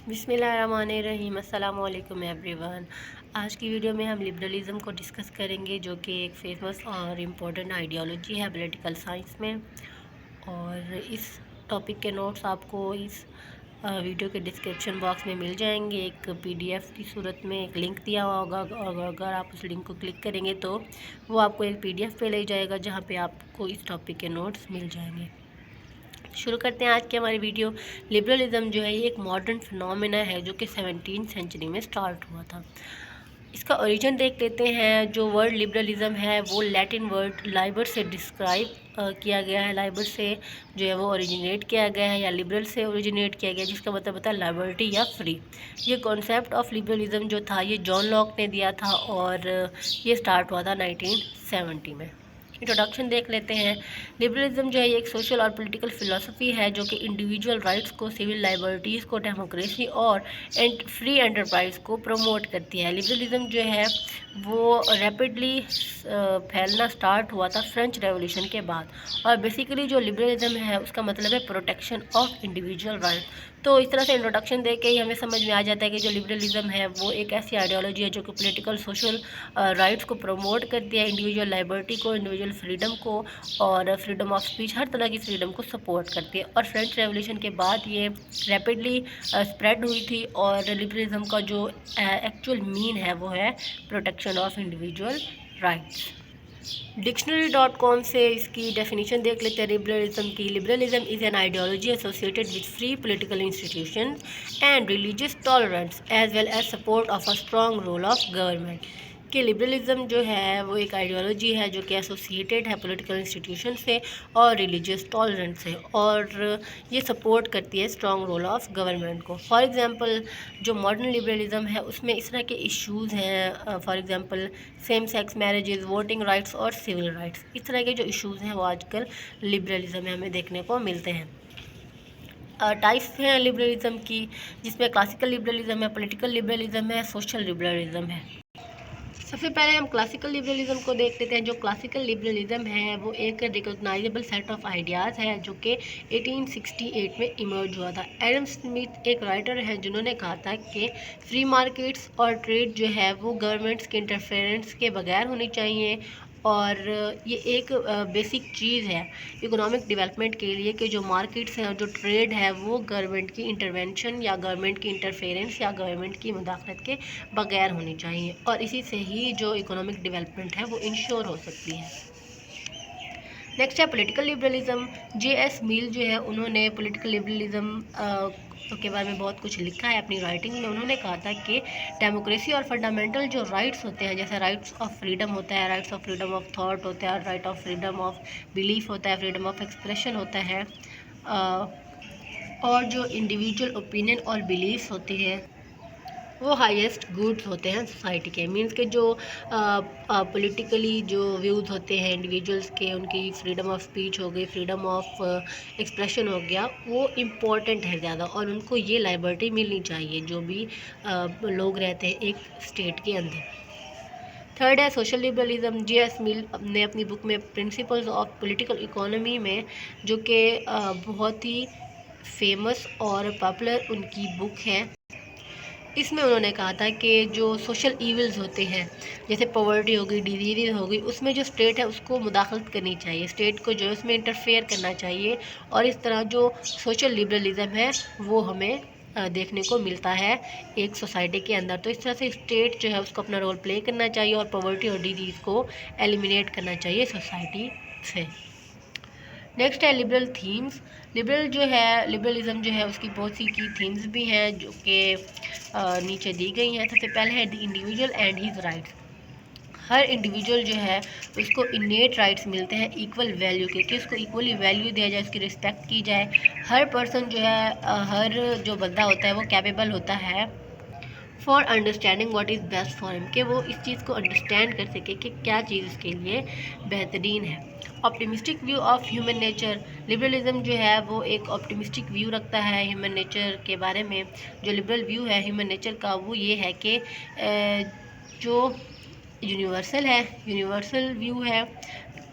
बिस्मिल्लाहिर्रहमानिर्रहीम। अस्सलाम वालेकुम एवरीवन। आज की वीडियो में हम लिबरलिज़म को डिस्कस करेंगे, जो कि एक फेमस और इम्पोर्टेंट आइडियोलॉजी है पॉलिटिकल साइंस में। और इस टॉपिक के नोट्स आपको इस वीडियो के डिस्क्रिप्शन बॉक्स में मिल जाएंगे। एक पीडीएफ की सूरत में एक लिंक दिया हुआ होगा, और अगर आप उस लिंक को क्लिक करेंगे तो वो आपको एक पीडीएफ पे ले जाएगा, जहाँ पे आपको इस टॉपिक के नोट्स मिल जाएंगे। शुरू करते हैं आज की हमारी वीडियो। लिबरलिज़म जो है ये एक मॉडर्न फिनोमेना है, जो कि 17वीं सेंचुरी में स्टार्ट हुआ था। इसका ओरिजिन देख लेते हैं। जो वर्ड लिबरलिज़म है वो लैटिन वर्ड लाइबर से डिस्क्राइब किया गया है। लाइबर से जो है वो ओरिजिनेट किया गया है, या लिबरल से ओरिजिनेट किया गया, जिसका मतलब होता है लिबर्टी या फ्री। ये कॉन्सेप्ट ऑफ लिबरलिज़म जो था ये जॉन लॉक ने दिया था, और ये स्टार्ट हुआ था 1970 में। इंट्रोडक्शन देख लेते हैं। लिबरलिज्म जो है ये एक सोशल और पॉलिटिकल फिलॉसफी है, जो कि इंडिविजुअल राइट्स को, सिविल लाइबर्टीज़ को, डेमोक्रेसी और फ्री एंटरप्राइज को प्रमोट करती है। लिबरलिज्म जो है वो रैपिडली फैलना स्टार्ट हुआ था फ्रेंच रेवोल्यूशन के बाद। और बेसिकली जो लिबरलिज्म है उसका मतलब है प्रोटेक्शन ऑफ इंडिविजुअल राइट। तो इस तरह से इंट्रोडक्शन दे के ही हमें समझ में आ जाता है कि जो लिबरलिज्म है वो एक ऐसी आइडियोलॉजी है जो कि पॉलिटिकल सोशल राइट्स को प्रमोट करती है, इंडिविजुअल लाइबर्टी को, इंडिविजुअल फ्रीडम को, और फ्रीडम ऑफ स्पीच, हर तरह की फ्रीडम को सपोर्ट करती है। और फ्रेंच रेवोल्यूशन के बाद ये रैपिडली स्प्रेड हुई थी। और लिबरलिज्म का जो एक्चुअल मीन है वो है प्रोटेक्शन ऑफ इंडिविजुअल राइट्स। डिक्शनरी.com से इसकी डेफिनेशन देख लेते हैं लिबरलिज्म की। Liberalism is an ideology associated with free political institution and religious tolerance as well as support of a strong role of government. कि लिबरलिज्म जो है वो एक आइडियोलॉजी है जो कि एसोसिएटेड है पॉलिटिकल इंस्टीट्यूशन से और रिलीजियस टॉलरेंस से, और ये सपोर्ट करती है स्ट्रॉन्ग रोल ऑफ गवर्नमेंट को। फॉर एग्जांपल जो मॉडर्न लिबरलिज्म है उसमें इस तरह के इश्यूज़ हैं, for example same sex marriages, voting rights और सिविल राइट्स। इस तरह के जो इश्यूज़ हैं वो आजकल लिबरलिज्म में हमें देखने को मिलते हैं। टाइप्स हैं लिबरलिज्म की, जिसमें क्लासिकल लिबरलिज्म है, पॉलिटिकल लिबरलिज्म है, सोशल लिबरलिज्म है। सबसे पहले हम क्लासिकल लिबरलिज्म को देख लेते हैं। जो क्लासिकल लिबरलिज्म है वो एक रिकॉग्नाइजेबल सेट ऑफ आइडियाज़ है जो कि 1868 में इमर्ज हुआ था। एडम स्मिथ एक राइटर है जिन्होंने कहा था कि फ्री मार्केट्स और ट्रेड जो है वो गवर्नमेंट्स के इंटरफेरेंस के बगैर होनी चाहिए, और ये एक बेसिक चीज़ है इकोनॉमिक डेवलपमेंट के लिए कि जो मार्केट्स हैं और जो ट्रेड है वो गवर्नमेंट की इंटरवेंशन या गवर्नमेंट की इंटरफेरेंस या गवर्नमेंट की मुदाखलत के बगैर होनी चाहिए, और इसी से ही जो इकोनॉमिक डेवलपमेंट है वो इंश्योर हो सकती है। नेक्स्ट है पॉलिटिकल लिबरलिज्म। जे.एस. मिल जो है उन्होंने पॉलिटिकल लिबरलिज्म के बारे में बहुत कुछ लिखा है अपनी राइटिंग में। उन्होंने कहा था कि डेमोक्रेसी और फंडामेंटल जो राइट्स होते हैं, जैसे राइट्स ऑफ फ्रीडम होता है, rights of freedom of thought होता है, right of freedom of belief होता है, फ्रीडम ऑफ एक्सप्रेशन होता है, और जो इंडिविजुअल ओपिनियन और बिलीफ्स होती हैं वो हाईएस्ट गुड्स होते हैं सोसाइटी के। मींस के जो पॉलिटिकली जो व्यूज़ होते हैं इंडिविजुअल्स के, उनकी फ्रीडम ऑफ स्पीच हो गई, फ्रीडम ऑफ एक्सप्रेशन हो गया, वो इम्पॉर्टेंट है ज़्यादा, और उनको ये लिबर्टी मिलनी चाहिए जो भी लोग रहते हैं एक स्टेट के अंदर। थर्ड है सोशल लिबरलिज्म। जे.एस. मिल ने अपनी बुक में प्रिंसिपल्स ऑफ पॉलिटिकल इकोनॉमी में, जो कि बहुत ही फेमस और पॉपुलर उनकी बुक है, इसमें उन्होंने कहा था कि जो सोशल ईविल्स होते हैं जैसे पॉवर्टी हो गई, डिजीज़ हो गई, उसमें जो स्टेट है उसको मुदाखलत करनी चाहिए, स्टेट को जो है उसमें इंटरफेयर करना चाहिए। और इस तरह जो सोशल लिबरलिज्म है वो हमें देखने को मिलता है एक सोसाइटी के अंदर। तो इस तरह से स्टेट जो है उसको अपना रोल प्ले करना चाहिए और पॉवर्टी और डिजीज़ को एलिमिनेट करना चाहिए सोसाइटी से। नेक्स्ट है लिबरल थीम्स। लिबरलिज्म जो है उसकी बहुत सी की थीम्स भी हैं जो कि नीचे दी गई हैं। सबसे पहले है the individual and his rights. Her individual जो है उसको इनेट राइट्स मिलते हैं इक्वल वैल्यू के, कि उसको इक्वली वैल्यू दिया जाए, उसकी रिस्पेक्ट की जाए। हर पर्सन जो है हर जो बंदा होता है वो कैपेबल होता है for understanding what is best for him, कि वो इस चीज़ को अंडरस्टैंड कर सके कि क्या चीज़ उसके लिए बेहतरीन है। Optimistic view of human nature. Liberalism जो है वो एक ऑप्टिमिस्टिक व्यू रखता है ह्यूमन नेचर के बारे में। जो लिबरल व्यू है ह्यूमन नेचर का वो ये है कि जो यूनिवर्सल व्यू है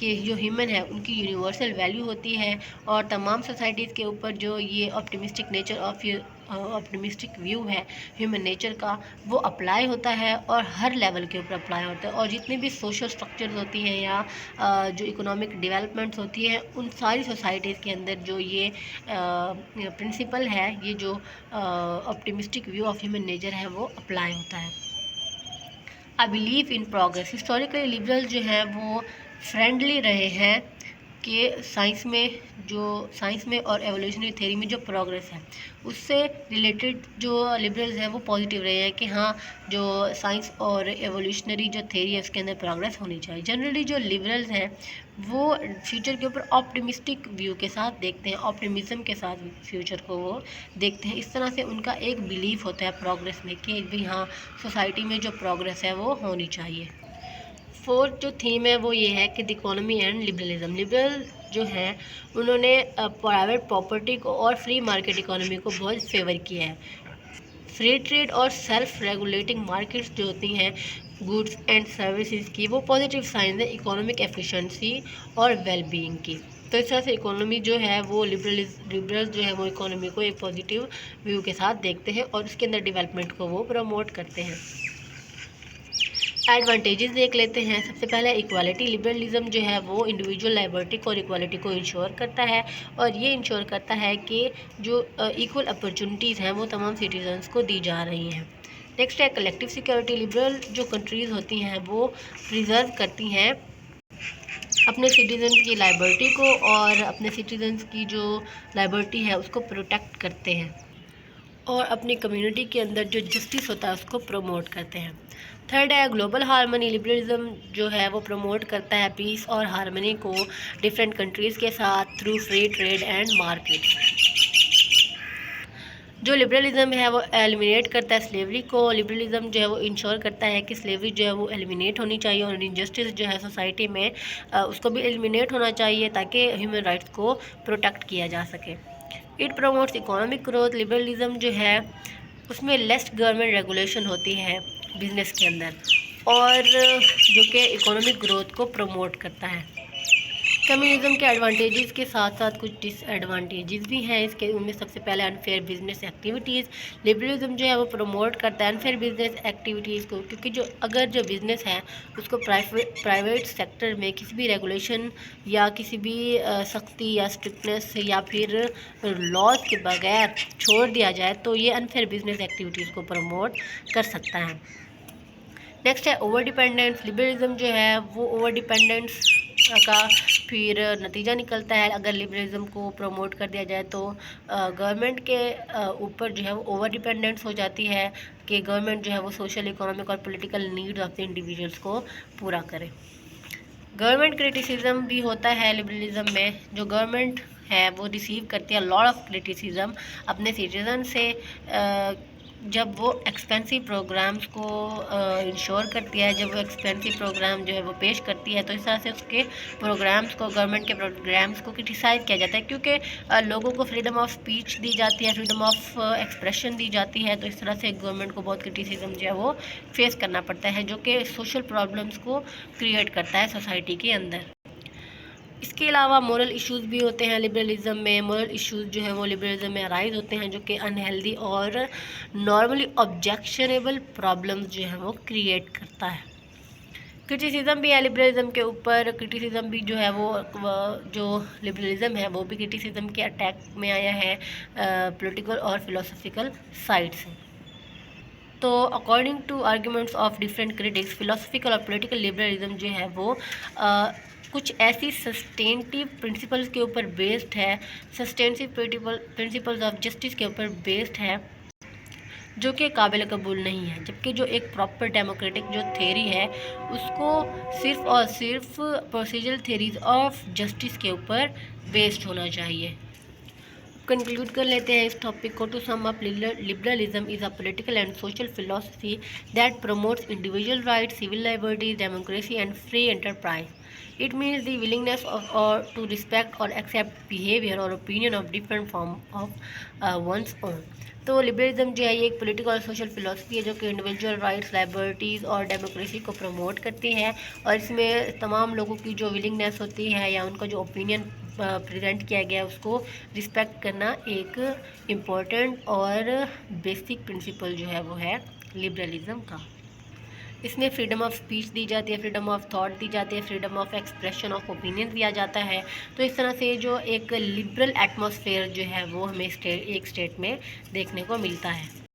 कि जो ह्यूमन है उनकी यूनिवर्सल वैल्यू होती है, और तमाम सोसाइटीज़ के ऊपर जो ये optimistic nature of optimistic view है ह्यूमन नेचर का, वो अप्लाई होता है और हर लेवल के ऊपर अप्लाई होता है। और जितनी भी सोशल स्ट्रक्चर्स होती हैं या जो इकोनॉमिक डेवलपमेंट्स होती हैं, उन सारी सोसाइटीज़ के अंदर जो ये प्रिंसिपल है, ये जो optimistic view of human nature है, वो अप्लाई होता है। I believe in progress. Historically liberal जो है वो फ्रेंडली रहे हैं कि साइंस में और एवोल्यूशनरी थ्योरी में जो प्रोग्रेस है उससे रिलेटेड जो लिबरल्स हैं वो पॉजिटिव रहे हैं कि हाँ, जो साइंस और एवोल्यूशनरी जो थ्योरी है उसके अंदर प्रोग्रेस होनी चाहिए। जनरली जो लिबरल्स हैं वो फ्यूचर के ऊपर ऑप्टिमिस्टिक व्यू के साथ देखते हैं, ऑप्टिमिज्म के साथ फ्यूचर को वो देखते हैं। इस तरह से उनका एक बिलीफ होता है प्रोग्रेस में कि भाई हाँ, सोसाइटी में जो प्रोग्रेस है वो होनी चाहिए। फोर्थ जो थीम है वो ये है कि the economy and liberalism. Liberal जो है उन्होंने प्राइवेट प्रॉपर्टी को और फ्री मार्केट इकोनॉमी को बहुत फेवर किया है। फ्री ट्रेड और सेल्फ रेगुलेटिंग मार्केट्स जो होती हैं गुड्स एंड सर्विसेज की, वो पॉजिटिव साइन है इकोनॉमिक एफिशिएंसी और वेलबीइंग की। तो इस तरह से इकोनॉमी जो है वो लिबरल्स जो है वो इकोनॉमी को एक पॉजिटिव व्यू के साथ देखते हैं और उसके अंदर डेवलपमेंट को वो प्रमोट करते हैं। एडवांटेजेस देख लेते हैं। सबसे पहले इक्वालिटी। लिबरलिज्म जो है वो इंडिविजुअल लिबर्टी और इक्वालिटी को इंश्योर करता है और ये इंश्योर करता है कि जो इक्वल अपॉर्चुनिटीज़ हैं वो तमाम सिटीजन्स को दी जा रही हैं। नेक्स्ट है कलेक्टिव सिक्योरिटी। लिबरल जो कंट्रीज़ होती हैं वो प्रिजर्व करती हैं अपने सिटीजन्स की लिबर्टी को और अपने सिटीजन्स की जो लिबर्टी है उसको प्रोटेक्ट करते हैं और अपनी कम्युनिटी के अंदर जो जस्टिस होता है उसको प्रमोट करते हैं। थर्ड है ग्लोबल हार्मनी। लिबरलिज्म जो है वो प्रमोट करता है पीस और हार्मनी को डिफरेंट कंट्रीज़ के साथ through free trade and market. जो लिबरलिज्म है वो एलिमिनेट करता है स्लेवरी को। लिबरलिज्म जो है वो इंश्योर करता है कि स्लेवरी जो है वो एलिमिनेट होनी चाहिए और इनजस्टिस जो है सोसाइटी में उसको भी एलिमिनेट होना चाहिए ताकि ह्यूमन राइट्स को प्रोटेक्ट किया जा सके। It promotes economic growth. Liberalism जो है उसमें लेस गवर्नमेंट रेगुलेशन होती है बिजनेस के अंदर और जो कि इकोनॉमिक ग्रोथ को प्रमोट करता है। कम्युनिज्म के एडवांटेजेस के साथ साथ कुछ डिसएडवांटेजेस भी हैं इसके। उनमें सबसे पहले अनफेयर बिजनेस एक्टिविटीज़। लिबरलिज्म जो है वो प्रमोट करता है अनफेयर बिजनेस एक्टिविटीज़ को, क्योंकि जो बिज़नेस है उसको प्राइवेट सेक्टर में किसी भी रेगुलेशन या किसी भी सख्ती या स्ट्रिक्टनेस या फिर लॉज के बगैर छोड़ दिया जाए तो ये अनफेयर बिजनेस एक्टिविटीज़ को प्रमोट कर सकता है। नेक्स्ट है ओवर डिपेंडेंस। लिबरलिज्म जो है वो ओवर डिपेंडेंस का फिर नतीजा निकलता है। अगर लिबरलिज्म को प्रमोट कर दिया जाए तो गवर्नमेंट के ऊपर जो है वो ओवर डिपेंडेंस हो जाती है कि गवर्नमेंट जो है वो सोशल, इकोनॉमिक और political needs of the individuals को पूरा करे। गवर्नमेंट क्रिटिसिज्म भी होता है लिबरलिज्म में। जो गवर्नमेंट है वो रिसीव करती है लॉट ऑफ क्रिटिसिज्म अपने सिटीजन से जब वो एक्सपेंसिव प्रोग्राम्स को इंश्योर करती है, जब वो एक्सपेंसिव प्रोग्राम जो है वो पेश करती है, तो इस तरह से उसके प्रोग्राम्स को, गवर्नमेंट के प्रोग्राम्स को क्रिटिसाइज़ किया जाता है क्योंकि लोगों को फ्रीडम ऑफ स्पीच दी जाती है, फ्रीडम ऑफ एक्सप्रेशन दी जाती है। तो इस तरह से गवर्नमेंट को बहुत क्रिटिसिज्म जो है वो फेस करना पड़ता है जो कि सोशल प्रॉब्लम्स को क्रिएट करता है सोसाइटी के अंदर। इसके अलावा मोरल इश्यूज़ भी होते हैं लिबरलिज्म में। मोरल इश्यूज़ जो है वो लिबरलिज्म में अराइज होते हैं जो कि अनहेल्दी और नॉर्मली ऑब्जेक्शनेबल प्रॉब्लम्स जो है वो क्रिएट करता है। क्रिटिसिज्म भी है लिबरलिज्म के ऊपर। क्रिटिसिज्म भी जो है वो जो लिबरलिज्म है वो भी क्रिटिसिज्म के अटैक में आया है पॉलिटिकल और फिलोसफिकल साइड से। तो according to arguments of different critics, philosophical और पॉलिटिकल लिबरलिज्म जो है वो कुछ ऐसी सस्टेनेटिव प्रिंसिपल्स के ऊपर बेस्ड है, सस्टेनेटिव प्रिंसिपल्स ऑफ जस्टिस के ऊपर बेस्ड है जो कि काबिल कबूल नहीं है। जबकि जो एक प्रॉपर डेमोक्रेटिक जो थ्योरी है उसको सिर्फ और सिर्फ प्रोसीजरल थ्योरीज ऑफ जस्टिस के ऊपर बेस्ड होना चाहिए। कंक्लूड कर लेते हैं इस टॉपिक को। To sum up, liberalism is a political and social philosophy that promotes individual rights, civil liberties, democracy and free enterprise. It means the willingness to respect or accept behavior or opinion of different form of one's own. तो liberalism जो है ये एक political और social philosophy है जो कि individual rights, liberties और डेमोक्रेसी को प्रमोट करती है और इसमें तमाम लोगों की जो विलिंगनेस होती है या उनका जो ओपिनियन प्रेजेंट किया गया है उसको रिस्पेक्ट करना एक इम्पोर्टेंट और बेसिक प्रिंसिपल जो है वो है लिबरलिज़म का। इसमें फ्रीडम ऑफ स्पीच दी जाती है, फ्रीडम ऑफ थॉट दी जाती है, freedom of expression of opinion दिया जाता है। तो इस तरह से जो एक लिबरल एटमॉस्फेयर जो है वो हमें एक स्टेट में देखने को मिलता है।